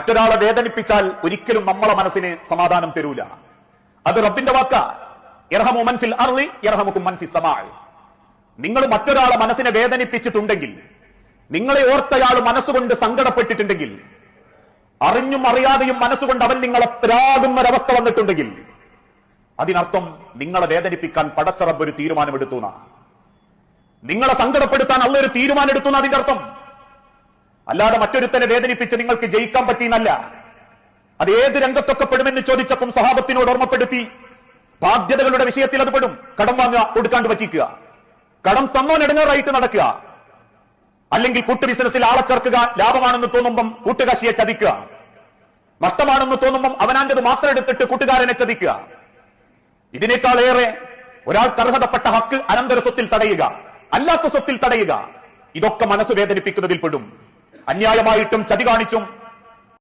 മറ്റൊരാളെ വേദനിപ്പിച്ചാൽ ഒരിക്കലും നമ്മളെ മനസ്സിന് സമാധാനം തരൂല. അത് റബ്ബിന്റെ വാക്ക. ഇർഹമു മൻ ഫിൽ അർളി യർഹമുകും മൻ ഫിസ് സമാഇ. നിങ്ങൾ മറ്റൊരാളെ മനസ്സിനെ വേദനിപ്പിച്ചിട്ടുണ്ടെങ്കിൽ, നിങ്ങളെ ഓർത്തയാൾ മനസ്സുകൊണ്ട് സങ്കടപ്പെട്ടിട്ടുണ്ടെങ്കിൽ, അറിഞ്ഞും അറിയാതെയും മനസ്സുകൊണ്ട് അവൻ നിങ്ങളെ പ്രാകുന്നൊരവസ്ഥ വന്നിട്ടുണ്ടെങ്കിൽ, അതിനർത്ഥം നിങ്ങളെ വേദനിപ്പിക്കാൻ പടച്ച റബ്ബ് ഒരു തീരുമാനമെടുത്തു. നിങ്ങളെ സങ്കടപ്പെടുത്താൻ അള്ള ഒരു തീരുമാനം എടുത്തു അതിന്റെ അർത്ഥം. അല്ലാതെ മറ്റൊരുത്തനെ വേദനിപ്പിച്ച് നിങ്ങൾക്ക് ജയിക്കാൻ പറ്റിയെന്നല്ല. അത് ഏത് രംഗത്തൊക്കെ പെടുമെന്ന് ചോദിച്ചപ്പം സഹാബത്തിനോട് ഓർമ്മപ്പെടുത്തി. ബാധ്യതകളുടെ വിഷയത്തിൽ അത് പെടും. കടം വാങ്ങുക, കൊടുക്കാണ്ട് പറ്റിക്കുക, കടം തന്നോനെടുങ്ങാറായിട്ട് നടക്കുക, അല്ലെങ്കിൽ കൂട്ടു ബിസിനസ്സിൽ ആളെ ചേർക്കുക, ലാഭമാണെന്ന് തോന്നുമ്പം കൂട്ടുകാശിയെ ചതിക്കുക, നഷ്ടമാണെന്ന് തോന്നുമ്പം അവനാന്റത് മാത്രം എടുത്തിട്ട് കൂട്ടുകാരനെ ചതിക്കുക. ഇതിനേക്കാളേറെ ഒരാൾക്ക് അർഹതപ്പെട്ട ഹക്ക് അനന്തര സ്വത്തിൽ തടയുക, അല്ലാത്ത സ്വത്തിൽ തടയുക, ഇതൊക്കെ മനസ്സ് വേദനിപ്പിക്കുന്നതിൽ പെടും. അന്യായമായിട്ടും ചതി കാണിച്ചും